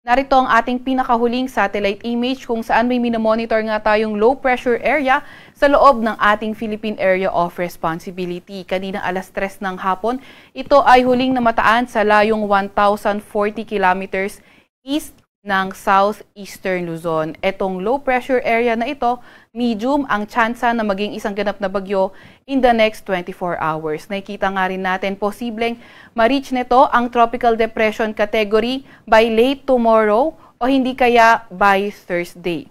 Narito ang ating pinakahuling satellite image kung saan may minomonitor nga tayong low pressure area sa loob ng ating Philippine Area of Responsibility. Kaninang alas 3 ng hapon, ito ay huling namataan sa layong 1,040 kilometers east ng southeastern Luzon. Etong low pressure area na ito, medium ang tsansa na maging isang ganap na bagyo in the next 24 hours. Nakikita nga rin natin posibleng ma-reach nito ang tropical depression category by late tomorrow o hindi kaya by Thursday.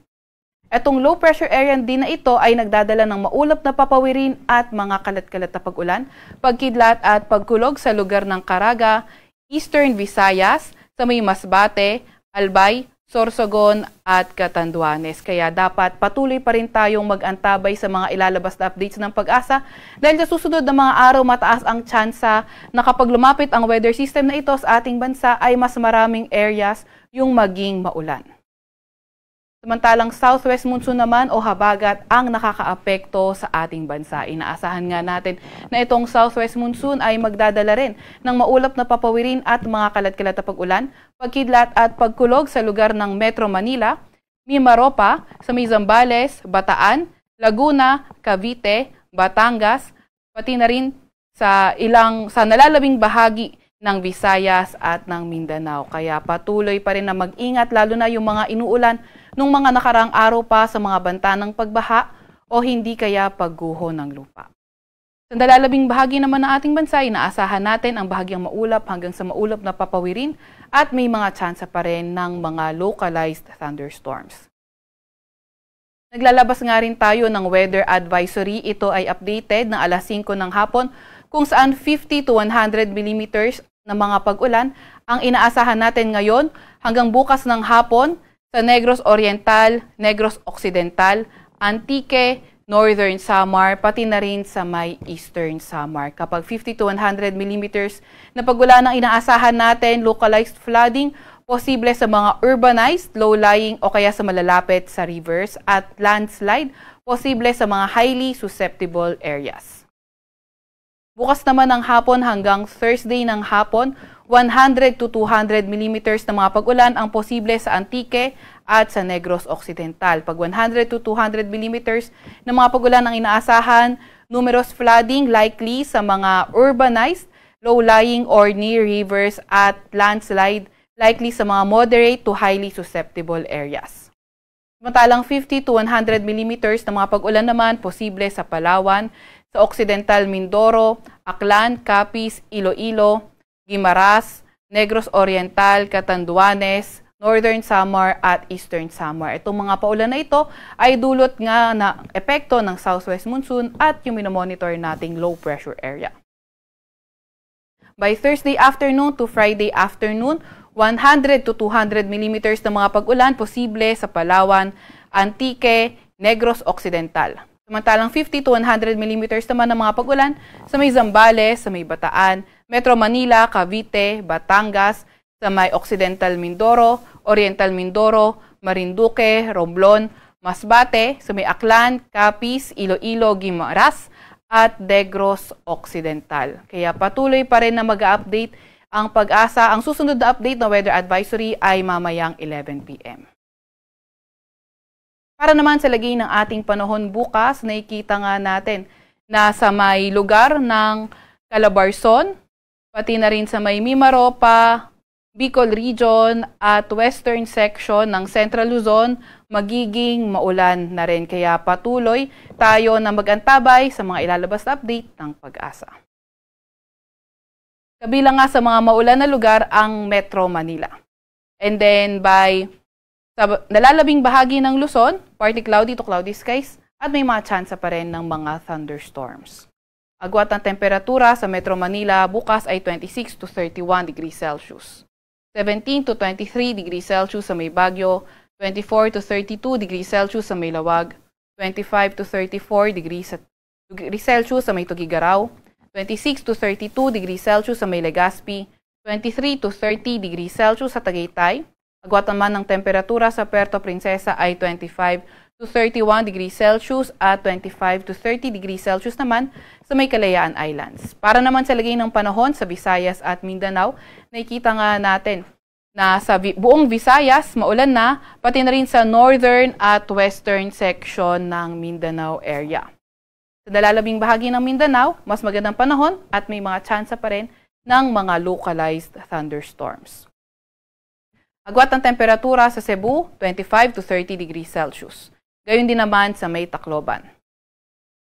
Etong low pressure area din na ito ay nagdadala ng maulap na papawirin at mga kalat-kalat na pag-ulan, pagkidlat at pagkulog sa lugar ng Caraga, Eastern Visayas, sa may Masbate, Albay, Sorsogon at Catanduanes. Kaya dapat patuloy pa rin tayong mag-antabay sa mga ilalabas na updates ng Pag-asa dahil sa susunod na mga araw mataas ang tsansa na kapag lumapit ang weather system na ito sa ating bansa ay mas maraming areas yung maging maulan. Samantalang southwest monsoon naman o habagat ang nakakaapekto sa ating bansa. Inaasahan nga natin na itong southwest monsoon ay magdadala rin ng maulap na papawirin at mga kalat-kalat na pag-ulan, pagkidlat at pagkulog sa lugar ng Metro Manila, Mimaropa, sa may Zambales, Bataan, Laguna, Cavite, Batangas, pati na rin sa nalalabing bahagi ng Visayas at ng Mindanao. Kaya patuloy pa rin na mag-ingat lalo na yung mga inuulan nung mga nakaraang araw pa sa mga banta ng pagbaha o hindi kaya pagguho ng lupa. Sa nalalabing bahagi naman ng ating bansa, inaasahan natin ang bahagyang maulap hanggang sa maulap na papawirin at may mga tsansa pa rin ng mga localized thunderstorms. Naglalabas nga rin tayo ng weather advisory. Ito ay updated ng alas 5 ng hapon kung saan 50 to 100 millimeters na mga pag-ulan ang inaasahan natin ngayon hanggang bukas ng hapon sa Negros Oriental, Negros Occidental, Antique, Northern Samar, pati na rin sa may Eastern Samar. Kapag 50 to 100 millimeters na pag-ulan ang inaasahan natin, localized flooding, posible sa mga urbanized, low-lying o kaya sa malalapit sa rivers at landslide, posible sa mga highly susceptible areas. Bukas naman ng hapon hanggang Thursday ng hapon, 100 to 200 millimeters na mga pag-ulan ang posible sa Antique at sa Negros Occidental. Pag 100 to 200 millimeters na mga pag-ulan ang inaasahan, numerous flooding likely sa mga urbanized, low-lying or near rivers at landslide likely sa mga moderate to highly susceptible areas. Samantalang 50 to 100 millimeters na mga pag-ulan naman posible sa Palawan, sa Occidental Mindoro, Aklan, Capiz, Iloilo, Guimaras, Negros Oriental, Catanduanes, Northern Samar at Eastern Samar. Itong mga paulan na ito ay dulot nga na epekto ng southwest monsoon at yung minomonitor nating low pressure area. By Thursday afternoon to Friday afternoon, 100 to 200 millimeters na mga pag-ulan posible sa Palawan, Antique, Negros Occidental. Samantalang 50 to 100 millimeters naman ng mga pag-ulan sa may Zambales, sa may Bataan, Metro Manila, Cavite, Batangas, sa may Occidental Mindoro, Oriental Mindoro, Marinduque, Romblon, Masbate, sa may Aklan, Capiz, Iloilo, Guimaras, at Negros Occidental. Kaya patuloy pa rin na mag-update ang Pag-asa. Ang susunod na update na weather advisory ay mamayang 11 p.m. Para naman sa lagay ng ating panahon bukas, nakikita nga natin na sa may lugar ng Calabarzon, pati na rin sa may Mimaropa, Bicol Region at western section ng Central Luzon, magiging maulan na rin. Kaya patuloy tayo na mag-antabay sa mga ilalabas na update ng Pag-asa. Kabilang nga sa mga maulan na lugar ang Metro Manila. And then sa nalalabing bahagi ng Luzon, partly cloudy to cloudy skies at may mga tsansa pa rin ng mga thunderstorms. Agwat ng temperatura sa Metro Manila bukas ay 26 to 31 degrees Celsius. 17 to 23 degrees Celsius sa may Baguio, 24 to 32 degrees Celsius sa may Lawag, 25 to 34 degrees Celsius sa may Tugigaraw, 26 to 32 degrees Celsius sa may Legazpi, 23 to 30 degrees Celsius sa Tagaytay. Agwat naman ng temperatura sa Puerto Princesa ay 25 to 31 degrees Celsius at 25 to 30 degrees Celsius naman sa may Kalayaan Islands. Para naman sa lagay ng panahon sa Visayas at Mindanao, nakikita nga natin na sa buong Visayas, maulan na, pati na rin sa northern at western section ng Mindanao area. Sa nalalabing bahagi ng Mindanao, mas magandang panahon at may mga tsansa pa rin ng mga localized thunderstorms. Agwat ng temperatura sa Cebu, 25 to 30 degrees Celsius. Gayon din naman sa may Tacloban.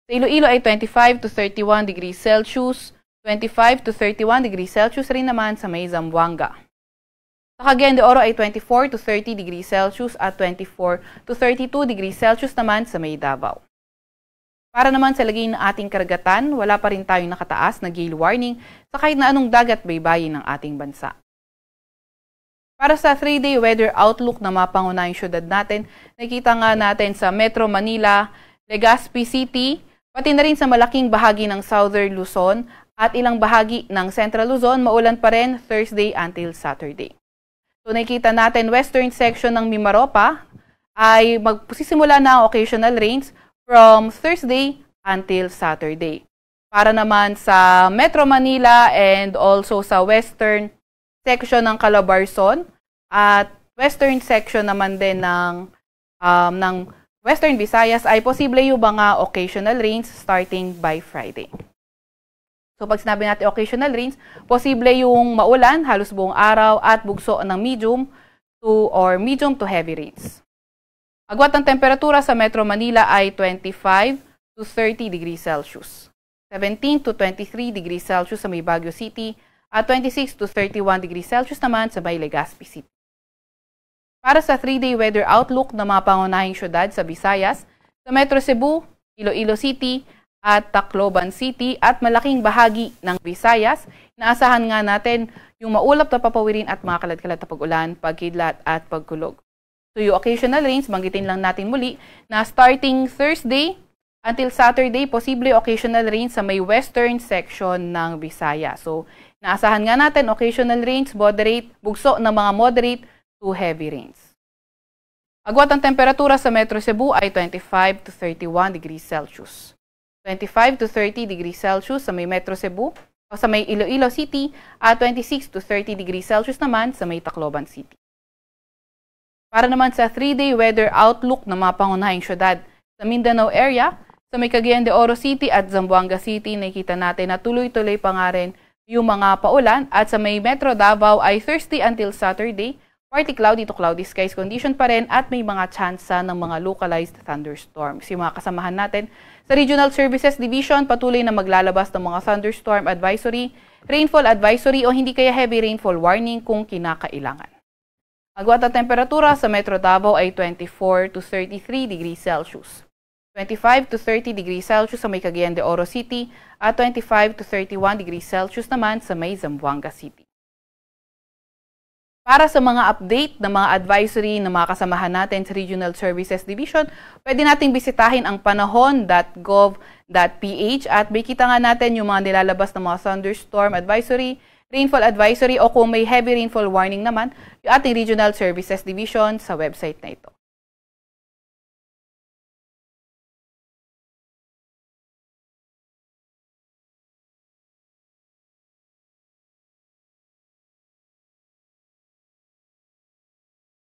Sa Iloilo ay 25 to 31 degrees Celsius, 25 to 31 degrees Celsius rin naman sa may Zamboanga. Sa Cagayan de Oro ay 24 to 30 degrees Celsius at 24 to 32 degrees Celsius naman sa may Davao. Para naman sa lagay ng ating karagatan, wala pa rin tayong nakataas na gale warning sa kahit na anong dagat baybayin ng ating bansa. Para sa 3-day weather outlook na mapangunahing syudad natin, nakikita nga natin sa Metro Manila, Legazpi City, pati na rin sa malaking bahagi ng Southern Luzon at ilang bahagi ng Central Luzon, maulan pa rin Thursday until Saturday. So nakikita natin western section ng Mimaropa ay magsisimula na ang occasional rains from Thursday until Saturday. Para naman sa Metro Manila and also sa western section ng Calabarzon at western section naman din ng Western Visayas ay posible yung mga occasional rains starting by Friday. So pag sinabi natin occasional rains, posible yung maulan halos buong araw at bugso ng medium to heavy rains. Agwat ng temperatura sa Metro Manila ay 25 to 30 degrees Celsius. 17 to 23 degrees Celsius sa may Baguio City at 26 to 31 degrees Celsius naman sa may Legazpi City. Para sa 3-day weather outlook ng mga pangunahing syudad sa Visayas, sa Metro Cebu, Iloilo City, at Tacloban City at malaking bahagi ng Visayas, inaasahan nga natin yung maulap na papawirin at mga kalat-kalat na pag-ulan, pagkidlat at pagkulog. So yung occasional rains, banggitin lang natin muli na starting Thursday until Saturday, posible occasional rains sa may western section ng Visayas. So inaasahan nga natin occasional rains, moderate, bugso ng mga moderate to heavy rains. Agwat ang temperatura sa Metro Cebu ay 25 to 31 degrees Celsius. 25 to 30 degrees Celsius sa may Metro Cebu o sa may Iloilo City at 26 to 30 degrees Celsius naman sa may Tacloban City. Para naman sa 3-day weather outlook ng mga pangunahing syudad sa Mindanao area, sa may Cagayan de Oro City at Zamboanga City, nakikita natin na tuloy-tuloy pa nga rin yung mga paulan at sa may Metro Davao ay Thursday until Saturday, partly cloudy to cloudy skies condition pa rin at may mga tsansa ng mga localized thunderstorms. Yung mga kasamahan natin sa Regional Services Division, patuloy na maglalabas ng mga thunderstorm advisory, rainfall advisory o hindi kaya heavy rainfall warning kung kinakailangan. Agwat at temperatura sa Metro Davao ay 24 to 33 degrees Celsius. 25 to 30 degrees Celsius sa may Cagayan de Oro City at 25 to 31 degrees Celsius naman sa may Zamboanga City. Para sa mga update ng mga advisory ng mga kasamahan natin sa Regional Services Division, pwede nating bisitahin ang panahon.gov.ph at makita nga natin yung mga nilalabas ng mga thunderstorm advisory, rainfall advisory o kung may heavy rainfall warning naman, yung ating Regional Services Division sa website na ito.